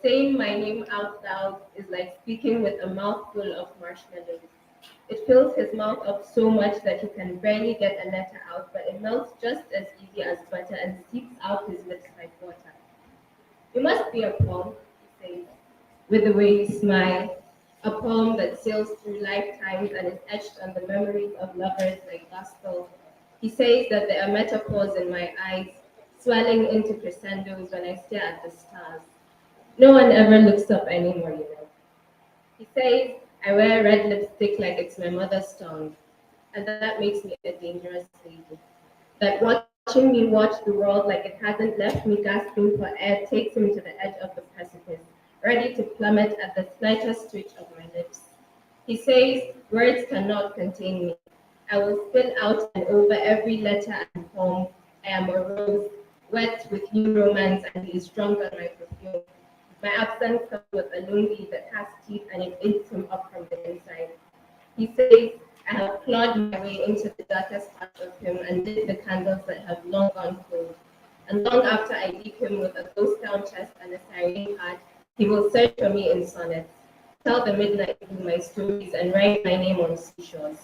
saying my name out loud is like speaking with a mouthful of marshmallows. It fills his mouth up so much that he can barely get a letter out, but it melts just as easy as butter and seeps out his lips like water. You must be a poem, he says, with the way you smile. A poem that sails through lifetimes and is etched on the memories of lovers like gospel. He says that there are metaphors in my eyes, swelling into crescendos when I stare at the stars. No one ever looks up anymore, you know. He says I wear red lipstick like it's my mother's tongue, and that makes me a dangerous lady. That watching me watch the world like it hasn't left me gasping for air takes him to the edge of the precipice, ready to plummet at the slightest twitch of my lips. He says words cannot contain me. I will spill out and over every letter and poem. I am a rose, wet with new romance, and he is drunk on my perfume. My absence comes with a lungi that has teeth and it eats him up from the inside. He says, I have clawed my way into the darkest part of him and lit the candles that have long gone cold. And long after I leave him with a ghost town chest and a siren heart, he will search for me in sonnets, tell the midnight blue my stories, and write my name on seashores.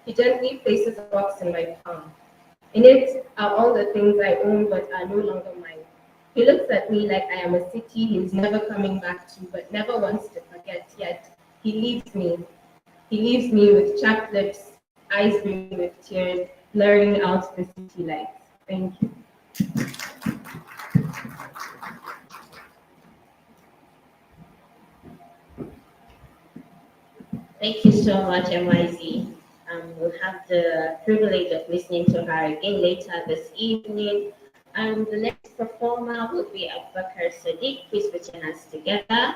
He gently places a box in my palm. In it are all the things I own but are no longer mine. He looks at me like I am a city he is never coming back to but never wants to forget, yet he leaves me. He leaves me with chapped lips, eyes brimming with tears, blurring out the city lights. Thank you. Thank you so much, MYZ. We'll have the privilege of listening to her again later this evening. The next performer will be Abubakar Sadiq. Please put your hands together.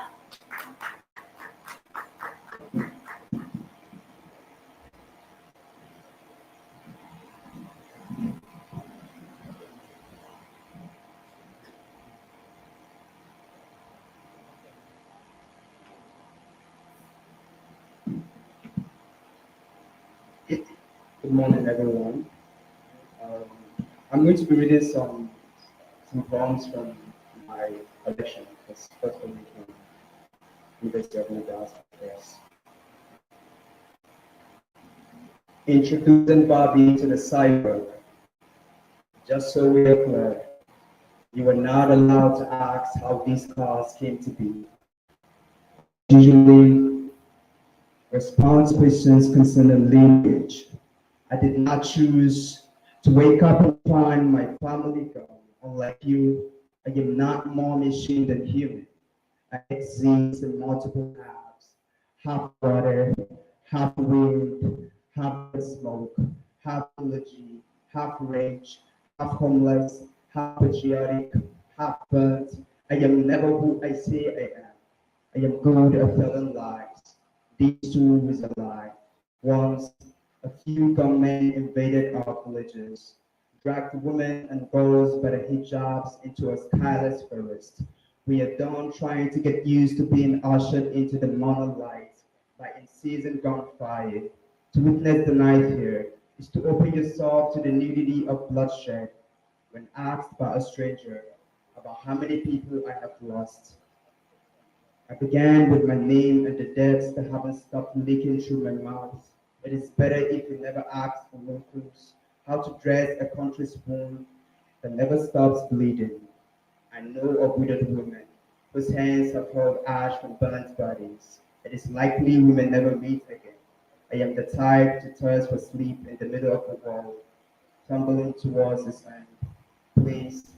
Good morning, everyone. Um, I'm going to be reading some poems from my collection, this first one from University of Nebraska. Yes. Introducing Bobby to the cyber, just so we're clear, you were not allowed to ask how these cars came to be. Usually, response questions concerning lineage. I did not choose to wake up and find my family gone. Unlike you, I am not more machine than human. I exist in multiple halves, half water, half wind, half smoke, half elegy, half rage, half homeless, half patriotic, half burnt. I am never who I say I am. I am good at telling lies. This too is a lie. Once, a few gunmen invaded our villages, dragged women and girls by the hijabs into a skyless forest. We are done trying to get used to being ushered into the monolight by unceasing gunfire. To witness the night here is to open yourself to the nudity of bloodshed. When asked by a stranger about how many people I have lost, I began with my name and the debts that haven't stopped leaking through my mouth. It is better if you never ask for locals how to dress a country's wound that never stops bleeding. I know of widowed women whose hands have held ash from burnt bodies. It is likely we may never meet again. I am the type to thirst for sleep in the middle of the world, tumbling towards the sun. Please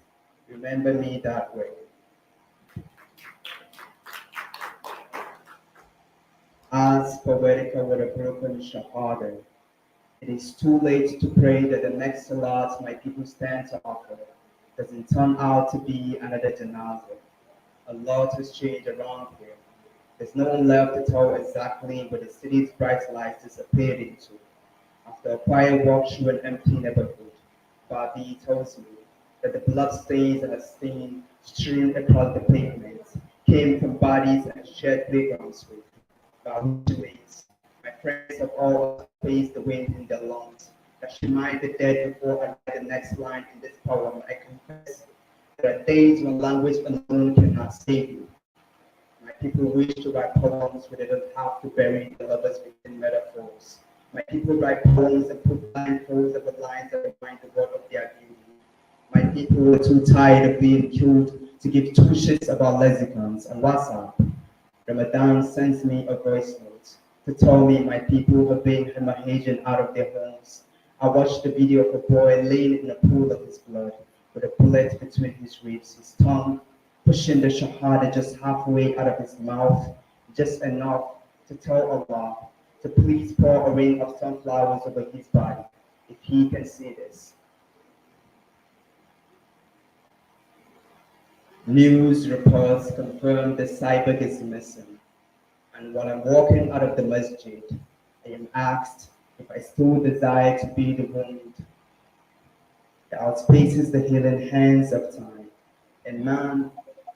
remember me that way. As poetica with a broken shahada, it is too late to pray that the next salat my people stand to offer doesn't turn out to be another janazah. A lot has changed around here. There's no one left to tell exactly where the city's bright lights disappeared into. After a quiet walk through an empty neighborhood, Bobby tells me that the blood stains and a stain strewn across the pavement came from bodies and shared playgrounds with. Congratulates. My friends have all faced the wind in their lungs. That she might the dead before I write the next line in this poem. I confess there are days when language alone cannot save you. people wish to write poems where they don't have to bury the lovers within metaphors. My people write poems and put blindfolds over lines that remind the world of their beauty. My people were too tired of being killed to give two shits about lexicons and WhatsApp. Ramadan sends me a voice note to tell me my people are being Hamahajan out of their homes. I watched the video of a boy laying in a pool of his blood with a bullet between his ribs, his tongue pushing the Shahada just halfway out of his mouth, just enough to tell Allah to please pour a rain of sunflowers over his body if he can see this. News reports confirm the cyborg is missing, and while I'm walking out of the masjid, I am asked if I still desire to be the wound that outspaces the healing hands of time. And man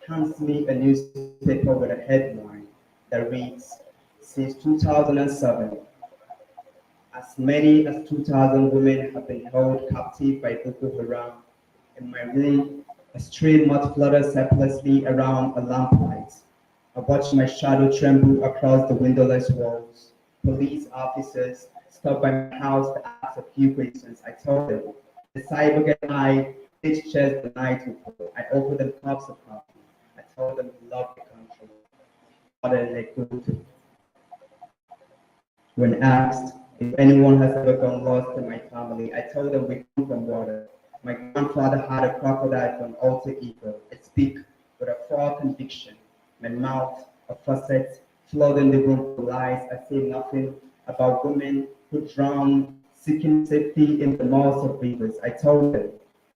hands me a newspaper with a headline that reads, since 2007, as many as 2,000 women have been held captive by Boko Haram. In my room, a stray moth flutters helplessly around a lamplight. I watch my shadow tremble across the windowless walls. Police officers stop by my house to ask a few questions. I tell them the cyborg and I pitched chairs the night before. I offer them cups of coffee. I tell them to love the country. Water they good. When asked if anyone has ever gone lost in my family, I tell them we come from water. My grandfather had a crocodile for an alter ego. I speak with a full conviction. My mouth, a faucet, flooding the room with lies. I say nothing about women who drown, seeking safety in the mouths of rivers. I told them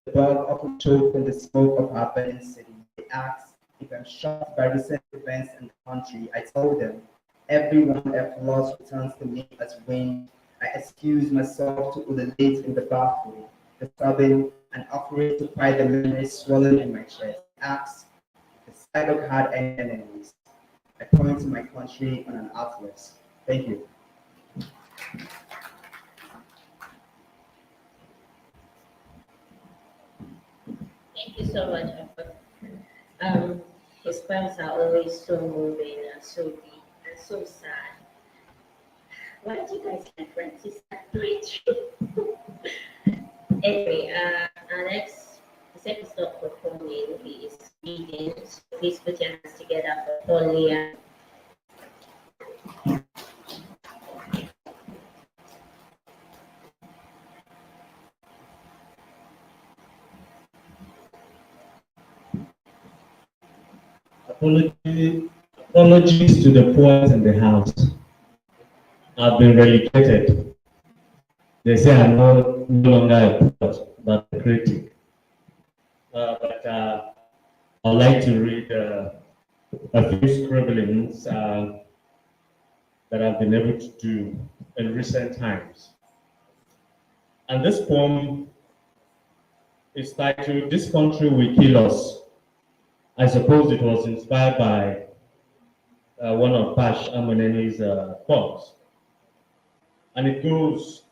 the bird often choked in the smoke of our burning city. They asked if I'm shocked by recent events in the country. I told them everyone at loss returns to me as wind. I excuse myself to ululate in the bathroom, the sobbing and offering to quiet the memories swollen in my chest. I asked if the cyborg had any enemies. I point to my country on an atlas. Thank you. Thank you so much, Alpha. His poems are always so moving and so deep and so sad. Why don't you guys like Francis at poetry? Anyway, our next, the second stop for performing is reading. So please put your hands together for Paul Leah. Apologies to the poets in the house. I've been relegated. They say I'm no longer a poet, but a critic. I'd like to read a few scribblings that I've been able to do in recent times. And this poem is titled, "This Country Will Kill Us." I suppose it was inspired by one of Pash Amoneni's poems. And it goes,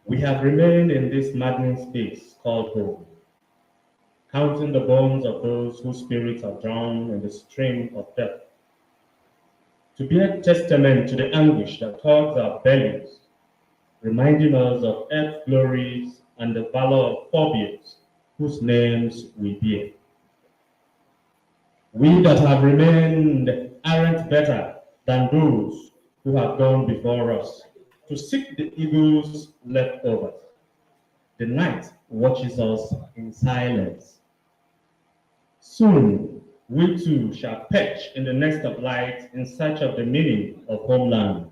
"We have remained in this maddening space called home, counting the bones of those whose spirits are drowned in the stream of death, to be a testament to the anguish that tugs our bellies, reminding us of earth's glories and the valor of forebears whose names we bear. We that have remained aren't better than those who have gone before us to seek the eagle's leftovers. The night watches us in silence. Soon, we too shall perch in the nest of light in search of the meaning of homeland,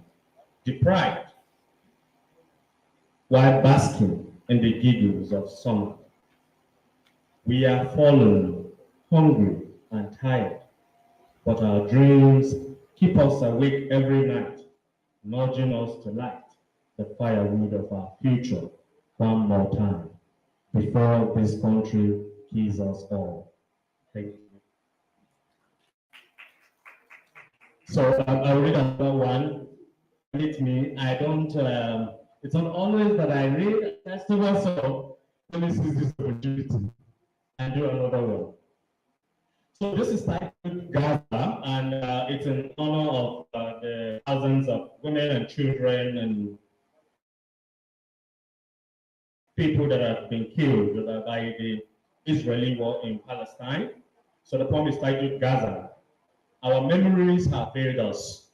deprived, while basking in the giggles of summer. We are fallen, hungry, and tired, but our dreams keep us awake every night, nudging us to light the firewood of our future one more time before this country kills us all. Thank you. So I'll read another one. With me, I don't. It's not always that I read a festival, so please use this opportunity and do another one. So this is titled Gaza, And it's in honor of the thousands of women and children and people that have been killed by the Israeli war in Palestine. So the poem is titled Gaza. Our memories have failed us.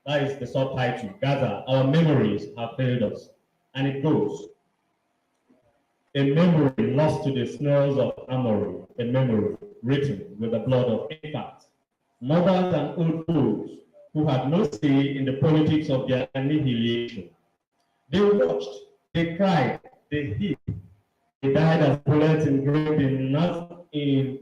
That is the subtitle, Gaza. Our memories have failed us. And it goes, a memory lost to the snares of Amory, a memory written with the blood of infants, mothers and old folks who had no say in the politics of their annihilation. They watched, they cried, they hid, they died as bullets engraved in Nazism.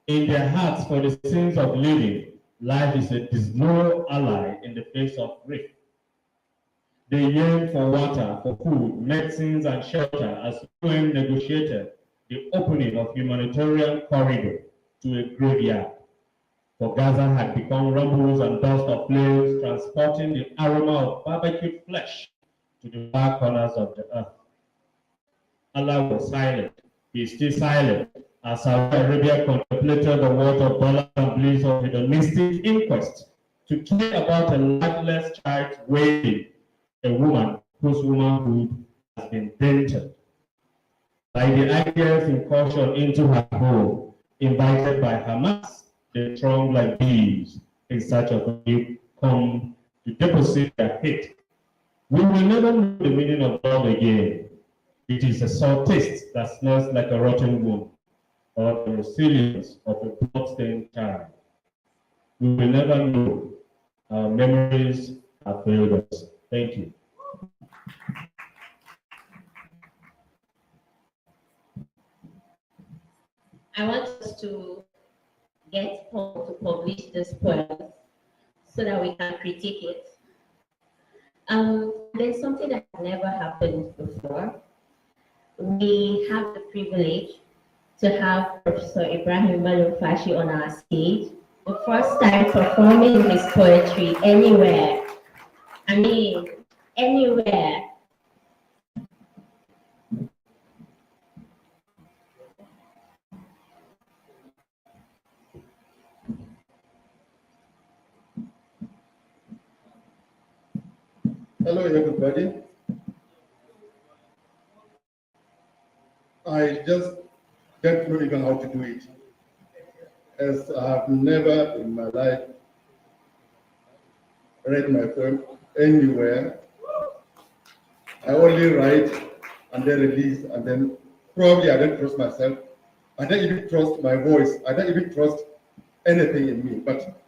In their hearts for the sins of living, life is a disloyal ally in the face of grief. They yearn for water, for food, medicines, and shelter as UN negotiated the opening of humanitarian corridor to a graveyard. For Gaza had become rumbles and dust of flames, transporting the aroma of barbecued flesh to the far corners of the earth. Allah was silent. He is still silent as Saudi Arabia contemplated the worth of dollars and bliss of hedonistic inquest to care about a lifeless child's wailing, a woman whose womanhood has been dented by the IDF's incursion into her home, invited by Hamas. They throng like bees in search of a new come to deposit their hate. We will never know the meaning of love again. It is a sour taste that smells like a rotten wound, or the resilience of a blood-stained child. We will never know. Our memories have failed us. Thank you. I want us to get Paul to publish this poem so that we can critique it. There's something that has never happened before. We have the privilege to have Professor Ibrahim Malumfashi on our stage, the first time performing his poetry anywhere. I mean, anywhere. Hello, everybody. I just don't know even how to do it, as I have never in my life read my poem anywhere. I only write and then release, and then probably I don't trust myself. I don't even trust my voice. I don't even trust anything in me. But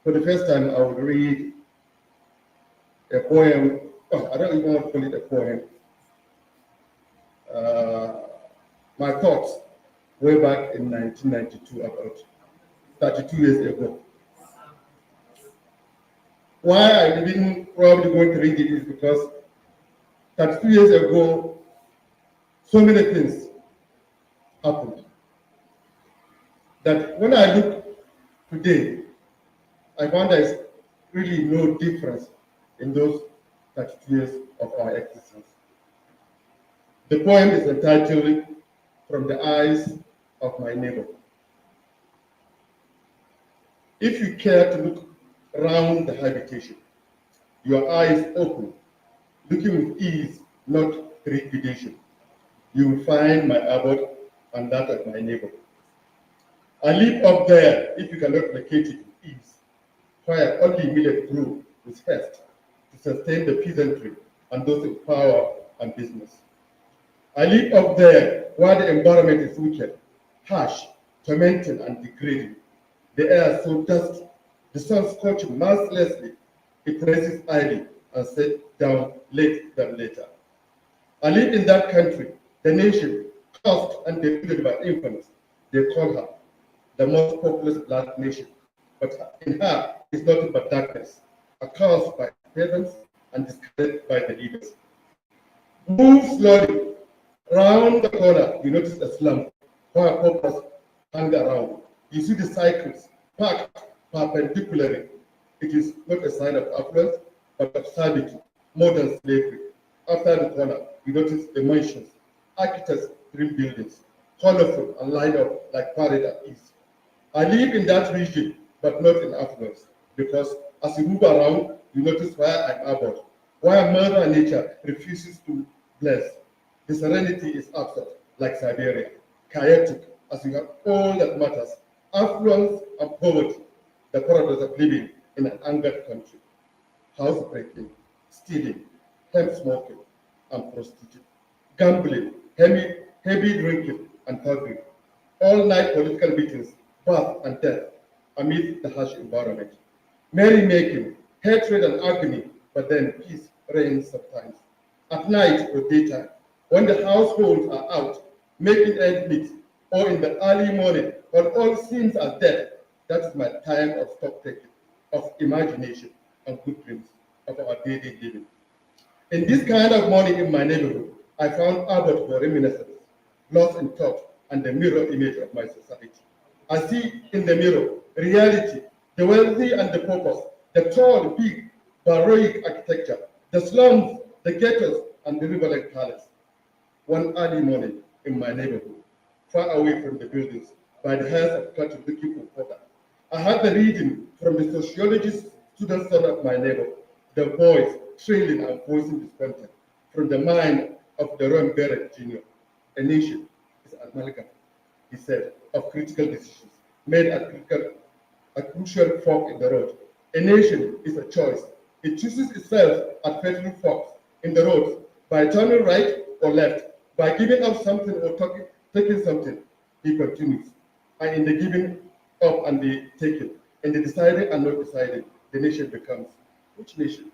for the first time, I will read a poem. Oh, I don't even want to call it a poem. My thoughts way back in 1992, about 32 years ago. Why I didn't probably going to read it is because 32 years ago, so many things happened that when I look today, I found there's really no difference in those 32 years of our existence. The poem is entitled From the Eyes of My Neighbor. If you care to look around the habitation, your eyes open, looking with ease, not trepidation, you will find my abode and that of my neighbor. I live up there, if you cannot locate it with ease, where only millet grew with haste to sustain the peasantry and those in power and business. I live up there where the environment is wicked, harsh, tormenting, and degrading. The air so dusty, the sun scorching mercilessly, it rises early and sets down late than later. I live in that country, the nation, cursed and deluded by infants. They call her the most populous black nation, but in her is nothing but darkness, accursed by peasants and discarded by the leaders. Move slowly. Round the corner, you notice a slum where paupers hang around. You see the cycles parked perpendicularly. It is not a sign of affluence, but of servitude, modern slavery. After the corner, you notice the mansions, architects' dream buildings, colorful and lined up like parade at ease. I live in that region, but not in affluence, because as you move around, you notice where I'm about, where Mother Nature refuses to bless. The serenity is absent, like Siberia, chaotic, as you have all that matters, affluence and poverty, the paradox of living in an angered country. House breaking, stealing, hemp smoking, and prostitution, gambling, heavy drinking, and thuggery. All-night political meetings, birth and death, amid the harsh environment. Merrymaking, hatred and agony, but then peace reigns sometimes. At night or daytime, when the households are out, making ends meet, or in the early morning, when all seems as dead, that is my time of stock taking, of imagination and good dreams of our daily living. In this kind of morning in my neighborhood, I found Albert for reminiscence, lost in thought and the mirror image of my society. I see in the mirror reality, the wealthy and the paupers, the tall, big, Baroque architecture, the slums, the ghettos, and the riverlike palace. One early morning in my neighborhood, far away from the buildings, by the hands of cattle looking for fodder, I had the reading from the sociologist student son of my neighbor, the voice trailing and voicing his content from the mind of the Ron Barrett Jr. A nation is an amalgam, he said, of critical decisions made at a crucial fork in the road. A nation is a choice. It chooses itself at fatal forks in the road by turning right or left, by giving up something or taking something. He continues. And in the giving up and the taking, in the deciding and not deciding, the nation becomes which nation?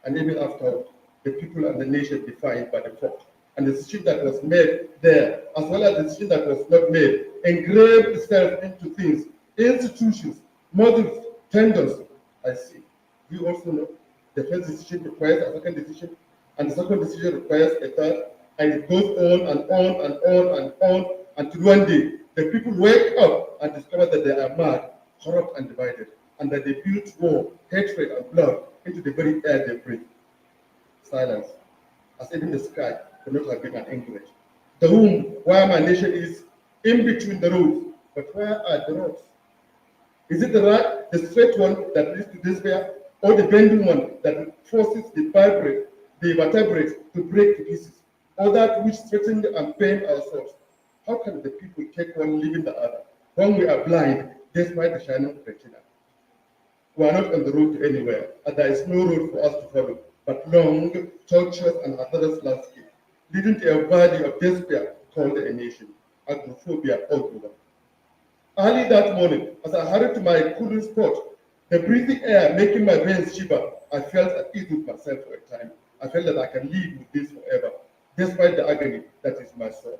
And even after the people and the nation defined by the court, and the decision that was made there, as well as the decision that was not made, engraved itself into things, institutions, models, tendons. I see. You also know the first decision requires a second decision, and the second decision requires a third, and it goes on and on and on and on until one day the people wake up and discover that they are mad, corrupt, and divided, and that they build war, hatred, and blood into the very air they breathe. Silence, as even the sky could not have been an English. The womb where my nation is in between the roads, but where are the roads? Is it the straight one that leads to despair, or the bending one that forces the vertebrates to break to pieces, or that which threatens and pains our souls? How can the people take one leaving the other when we are blind despite the shining retina? We are not on the road to anywhere, and there is no road for us to follow, but long, tortuous, and hazardous landscape, leading to a valley of despair called a nation, agoraphobia all over. Early that morning, as I hurried to my cooling spot, the breathing air making my veins shiver, I felt at ease with myself for a time. I felt that I can live with this forever, despite the agony that is my soul,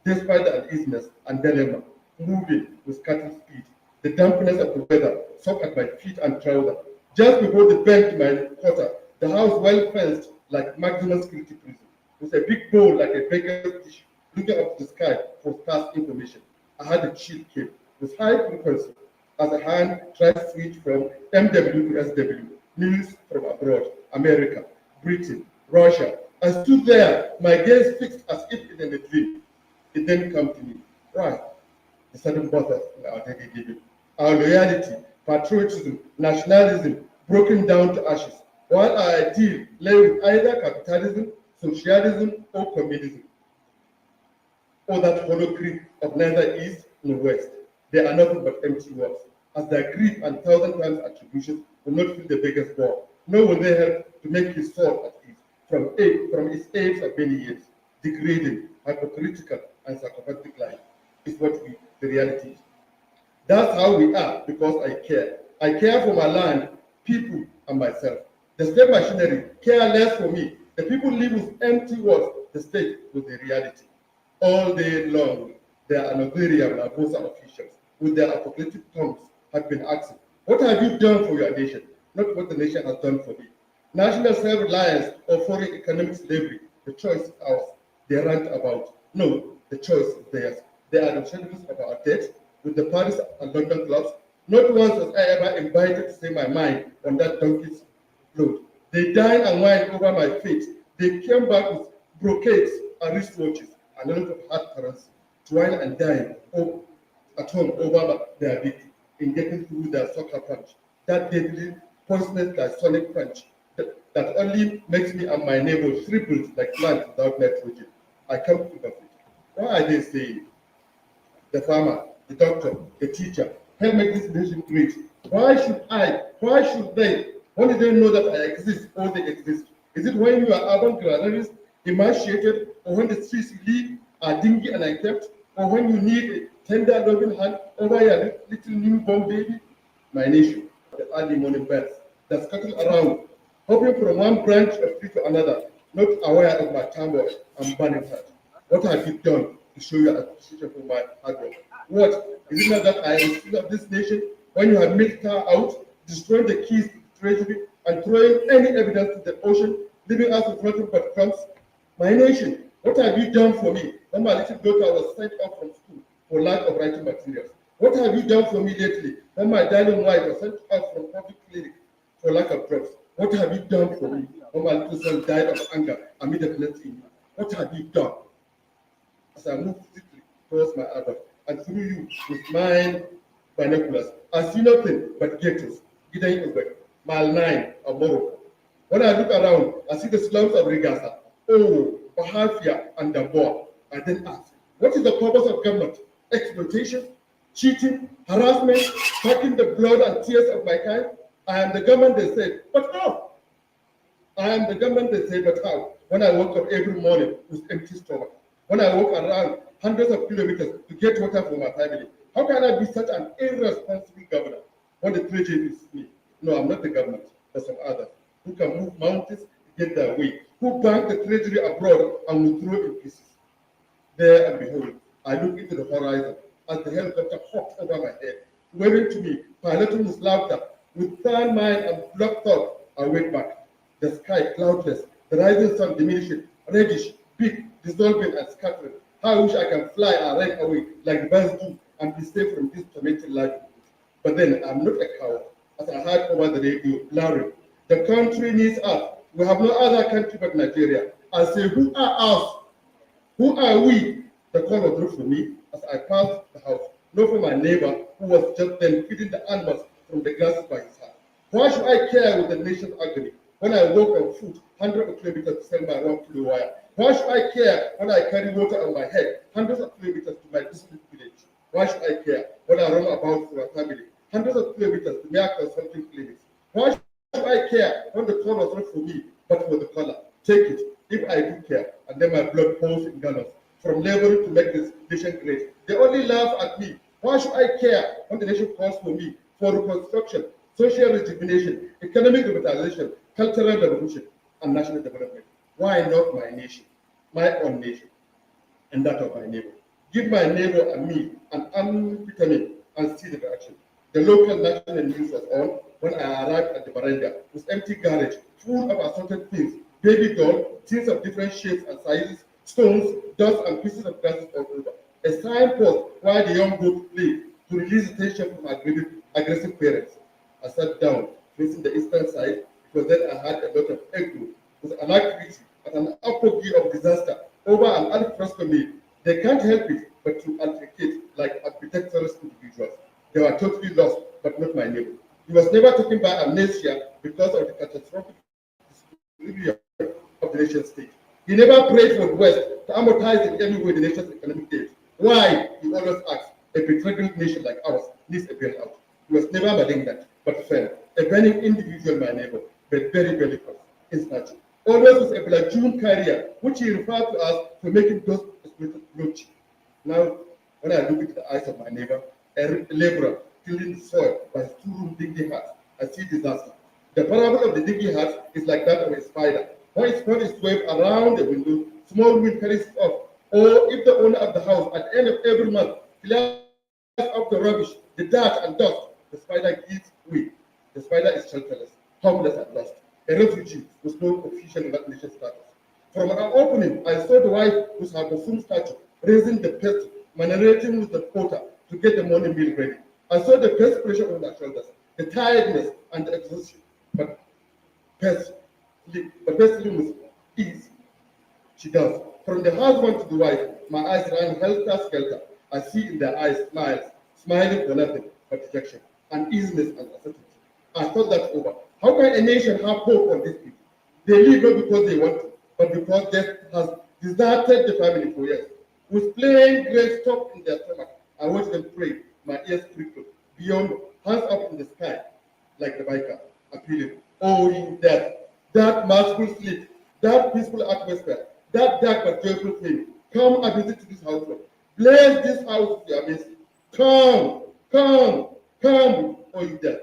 despite the uneasiness and dilemma, moving with cattle speed, the dampness of the weather soaked at my feet and trousers. Just before the bend to my quarter, the house well fenced like maximum security prison, with a big bowl like a baker's dish, looking up to the sky for stars information. I had a chill came with high frequency as a hand tried to switch from MW to SW, news from abroad, America, Britain, Russia. I stood there, my gaze fixed as if in a dream. It then came to me, right, the sudden birth of our daily living, our loyalty, patriotism, nationalism, broken down to ashes, while our ideal lay with either capitalism, socialism, or communism, or that hollow grip of neither east nor west. They are nothing but empty words, as their grief and thousand times attributions will not fill the beggar's ball, nor will they help to make his soul at ease from his aims of many years. Degrading, hypocritical, and psychopathic life is what the reality is. That's how we are, because I care. I care for my land, people, and myself. The state machinery care less for me. The people live with empty words, the state with the reality. All day long, their Anaviria and Abosa officials, with their apocalyptic tongues, have been asking, what have you done for your nation? Not what the nation has done for me. National self-reliance or foreign economic slavery, the choice is ours. They rant about. No, the choice is theirs. They are the shadows of our debt with the Paris and London clubs. Not once was I ever invited to say my mind on that donkey's load. They dined and wined over my fate. They came back with brocades and wristwatches and a lot of hard currency to wine and dine at home over their victim in getting through their sucker punch, that deadly, poisonous sonic punch that only makes me and my neighbor shriveled like plants without nitrogen. I can't think of it. Why are they saying the farmer, the doctor, the teacher, help make this nation great? Why should I? Why should they? When do they know that I exist or they exist? Is it when you are urban granaries, emaciated, or when the streets you live are dingy and unkempt, or when you need a tender, loving hand over your little newborn baby? My nation, the early morning birds that scuttle around, hopping from one branch of tree to another, not aware of my turmoil and burning heart. What have you done to show your appreciation for my hard work? What? Is it not that I am still of this nation when you have milked her out, destroying the keys to the treasury, and throwing any evidence to the ocean, leaving us with nothing but crumbs? My nation, what have you done for me when my little daughter was sent off from school for lack of writing materials? What have you done for me lately when my darling wife was sent off from public clinic for lack of drugs? What have you done for me when my little son died of anger amid the plenty in you? What have you done? As I move physically towards my Abba, and through you with mine binoculars, I see nothing but ghettos, Gideon Ubek, Mile 9 of Morocco. When I look around, I see the slums of Rigasa, Bahafia, and Damboa. I then ask, what is the purpose of government? Exploitation, cheating, harassment, sucking the blood and tears of my kind? I am the government, they say, but how? I am the government, they say, but how? When I wake up every morning with empty stomach, when I walk around hundreds of kilometers to get water for my family, how can I be such an irresponsible governor when the treasury is me? No, I'm not the government, but some others who can move mountains to get their way, who bank the treasury abroad and will throw it in pieces. There and behold, I look into the horizon as the helicopter hopped over my head, waving to me, piloting with laughter, with third mind and block thought. I went back. The sky cloudless, the rising sun diminishing, reddish, big, dissolving and scattering. How I wish I can fly and run away like the birds do and be safe from this tormenting life. But then I'm not a coward, as I heard over the radio, blaring, the country needs us. We have no other country but Nigeria. I say, who are us? Who are we? The call was not for me as I passed the house, not for my neighbor who was just then feeding the animals from the grasses by his hand. Why should I care with the nation's agony when I walk on foot hundreds of kilometers to sell my 1 kilo wire? Why should I care when I carry water on my head hundreds of kilometers to my distant village? Why should I care when I roam about for my family hundreds of kilometers to mere consulting clinics? Why should I care when the call was not for me but for the caller? Take it, if I do care, and then my blood pours in gallons from laboring to make this nation great. They only laugh at me. Why should I care when the nation calls for me for reconstruction, social rejuvenation, economic revitalization, cultural revolution, and national development? Why not my nation, my own nation, and that of my neighbor? Give my neighbor and me an amphetamine and see the direction. The local national news was on when I arrived at the veranda with empty garage full of assorted things, baby doll, things of different shapes and sizes, stones, dust, and pieces of glasses all over. A signpost while the young goat played to release attention from aggressive parents. I sat down, facing the eastern side, because then I had a lot of echo with an activity at an apogee of disaster over an alfresco. They can't help it but to advocate like architectural individuals. They were totally lost, but not my neighbor. He was never taken by amnesia because of the catastrophic disequilibrium of the nation state. He never prayed for the West to amortize in any way the nation's economic debt. Why? He always asks, a betrayed nation like ours needs a bailout. He was never malignant, but fair, a burning individual, my neighbor, but very, very close, in stature. Always with a platoon carrier, which he referred to as for making those exploited blotchy. Now, when I look into the eyes of my neighbor, a laborer tilling the soil by his two-room dingy hut, I see disaster. The parable of the dingy hut is like that of a spider. When its point is waved around the window, small wind carries it off. Or if the owner of the house at the end of every month clears up the rubbish, the dirt and dust, the spider gives way. The spider is shelterless, homeless and lost, a refugee with no official recognition status. From an opening, I saw the wife with her buffoon statue raising the pest, manipulating with the porter to get the morning meal ready. I saw the perspiration on her shoulders, the tiredness and the exhaustion, but pest with ease. She does. From the husband to the wife, my eyes ran helter-skelter. I see in their eyes smiles, smiling for nothing but dejection, uneasiness, and uncertainty. I thought that over. How can a nation have hope on these people? They live not because they want to, but because death has deserted the family for years. With plain grace stuck in their stomach, I watched them pray, my ears prickled, beyond, hands up in the sky, like the biker, appealing, oh, in death, that merciful sleep, that peaceful atmosphere, that dark but joyful flame, come and visit this house, Lord. Bless this house with your mercy. Come, come, come, oh, you death.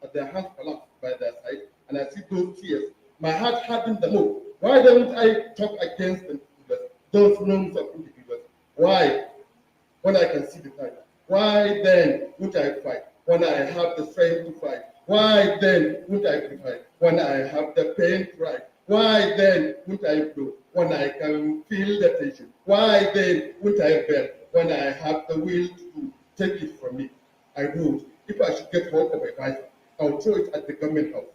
As their hands collapsed by their side, and I see those tears, my heart hardened the more. Why don't I talk against them, those norms of individuals? Why? When I can see the fight. Why then would I fight? When I have the strength to fight. Why then would I fight? When I have the pain to fight. Why then would I blow? When I can feel the tension. Why then would I bear? When I have the will to take it from me. I would. If I should get hold of a rifle, I will throw it at the government house,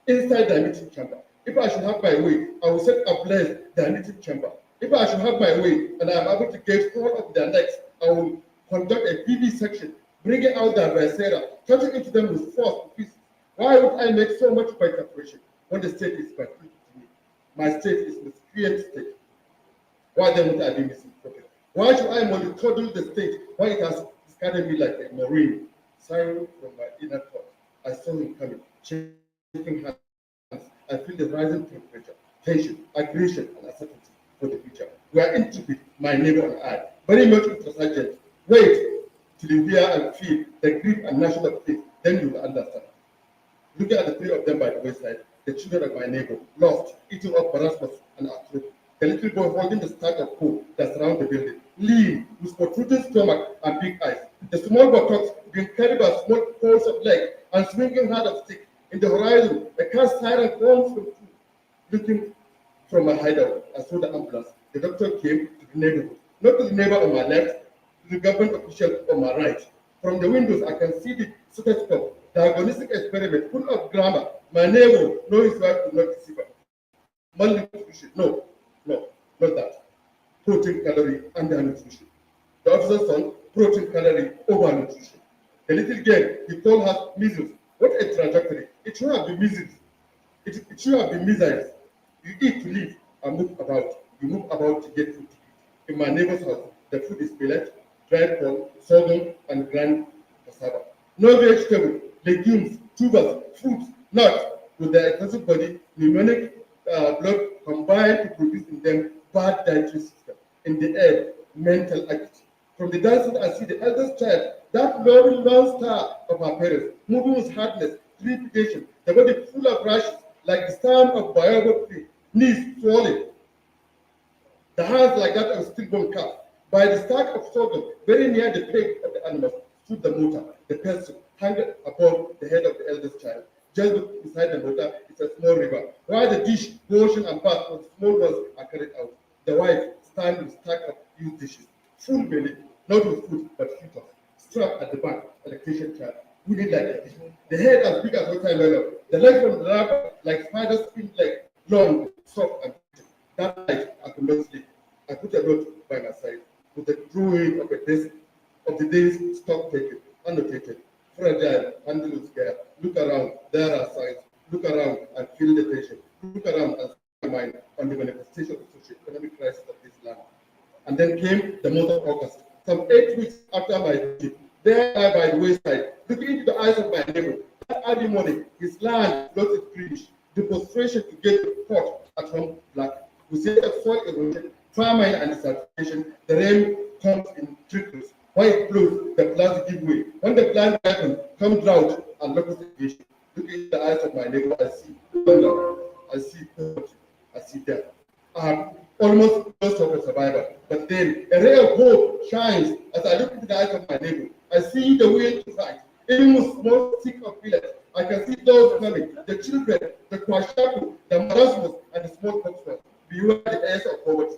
inside the meeting chamber. If I should have my way, I will set ablaze the meeting chamber. If I should have my way and I am able to get hold of their necks, I will conduct a PV section, bringing out their viscera, touching into them with force and peace. Why would I make so much by preparation when the state is quite free to me? My state is a miscreant state. Why then would I be misinterpreted? Why should I mollycoddle the state when it has discarded me like a marine? Sighing from my inner thoughts, I saw him coming, shaking hands. I feel the rising temperature, tension, aggression, and uncertainty for the future. We are intrepid, my neighbor and I, very much intransigent. Wait till you hear and feel the grief and gnashing of teeth, then you will understand. Looking at the three of them by the wayside, the children of my neighbor, lost, eating up Erasmus and Arthur. The little boy holding the stack of coal that surround the building, lean, with protruding stomach and big eyes. The small buttocks being carried by small poles of leg and swinging hard of stick. In the horizon, a car siren horns from two. Looking from my hideout, I saw the ambulance. The doctor came to the neighborhood, not to the neighbor on my left, to the government official on my right. From the windows, I can see the stethoscope, diagnostic experiment full of grammar. My neighbor knows his wife to not deceive her. Malnutrition, no, not that. Protein, calorie, undernutrition. The officer's son, protein, calorie, overnutrition. The little girl, he told her measles. What a trajectory. It should have been measles. It should have been measles. You eat to live and move about. You move about to get food to eat. In my neighbor's house, the food is millet, dried corn, sorghum, and ground cassava. No vegetable, legumes, tubers, fruits, nuts, with their excessive body, pneumonic blood combined to produce in them bad dietary system. In the air, mental acuity. From the dancing, I see the eldest child, that loving lone star of our parents, moving with hardness, trepidation, the body full of rashes, like the stem of biological tree, knees swollen, the hands like that of a stillborn calf. By the stack of sorghum, very near the peg of the animal, stood the motor, the pencil, hanging above the head of the eldest child. Just beside the motor is a small river, while the dish, washing and bath for the small ones are carried out. The wife stands with stack of used dishes, full belly, not with food, but fetus, strapped at the back, a lactation child, winning like a fish. The head as big as watermelon, the legs from the rabbit like spider's spin leg, long, soft, and beautiful. That night, I could not sleep. I put a note by my side with the drawing of the day's stock taken, annotated, fragile, handleless care. Look around, there are signs. Look around and feel the tension. Look around and set my mind on the manifestation of the socio-economic crisis of this land. And then came the month of August. Some 8 weeks after my visit, there by the wayside, looking into the eyes of my neighbor, that early morning, his land lost its greenish, the frustration to get caught at home black. We see a soil erosion, famine and desertification. The rain comes in trickles. When it blows, the plants give way. When the plant ripens, come drought and locust invasion. Looking in the eyes of my neighbor, I see hunger, I see poverty, I see death. I have almost lost hope of survival. But then a ray of hope shines as I look into the eyes of my neighbor. I see the will to fight. Even with small stick of village, I can see those coming, the children, the kwashiorkor, the marasmus, and the small pox beware the heirs of poverty.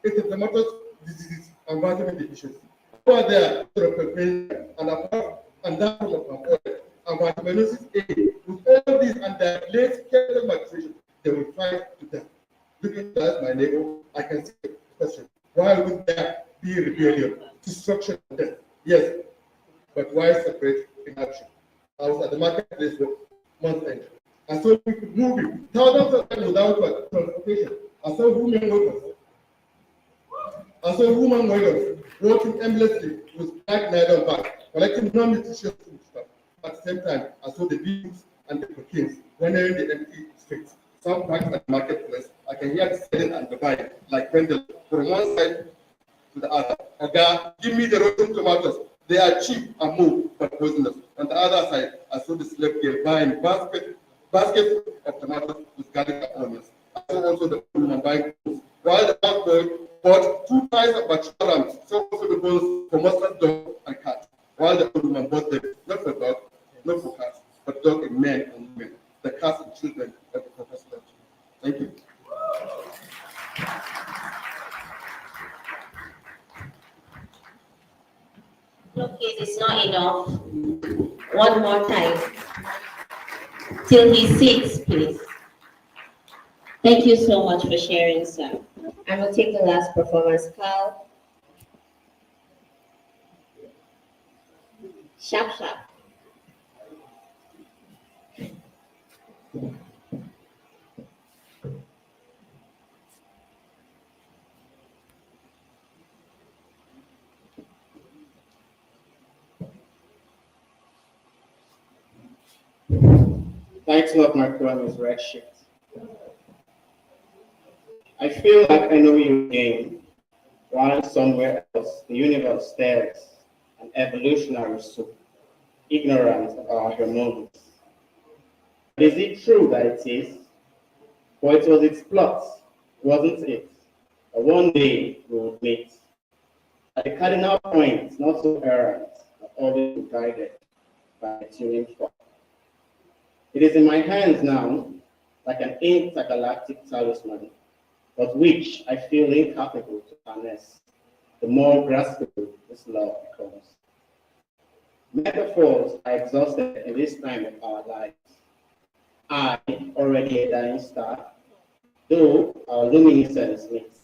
It is the mother's disease and vitamin deficiency. Over there, and that from oil, and vitaminosis A, with all these and their late chemical malnutrition, they will fight to death. Looking at my neighbor, I can see the question: why would there be rebellion, destruction, and death? Yes, action. I was at the marketplace for month end. I saw people moving, thousands of them without transportation. I saw women workers. I saw women workers working endlessly with black nylon bags, collecting non-nutritious food stuff. At the same time, I saw the beans and the cocaines wandering the empty streets. Some bags at the marketplace, I can hear the selling and the buying, like pendulum, from one side to the other. Oga, give me the rotten tomatoes. They are cheap and move, but poisonous. On the other side, I saw the slave girl buying baskets of tomatoes with garlic and onions. I saw also the woman buying clothes. While the house boy bought 2 kinds of bachara, so also the bowls for mustard dog and cat. While the old woman bought them, not for dog, not for cats, but dog and men and women, the cats and children of the purpose left. Thank you. Okay, it's not enough. One more time. Till he sits, please. Thank you so much for sharing, sir. And we'll take the last performance, Carl. Sharp, sharp. Title of my poem is Redshift. I feel like I know you again, while somewhere else the universe stares, an evolutionary soup, ignorant of our hormones. But is it true that it is? For it was its plot, wasn't it? That one day we would meet. At the cardinal point, not so errant, but always guided by a tuning fork. It is in my hands now, like an intergalactic talisman, but which I feel incapable to harness, the more graspable this love becomes. Metaphors are exhausted in this time of our lives. I, already a dying star, though our luminescence meets.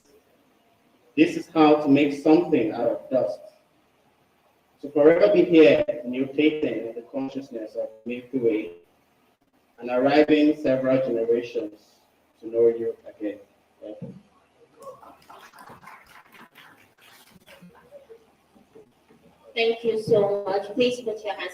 This is how to make something out of dust. To forever be here, mutating in the consciousness of the Milky Way, and arriving several generations to know you again. Thank you. Thank you so much. Please put your hands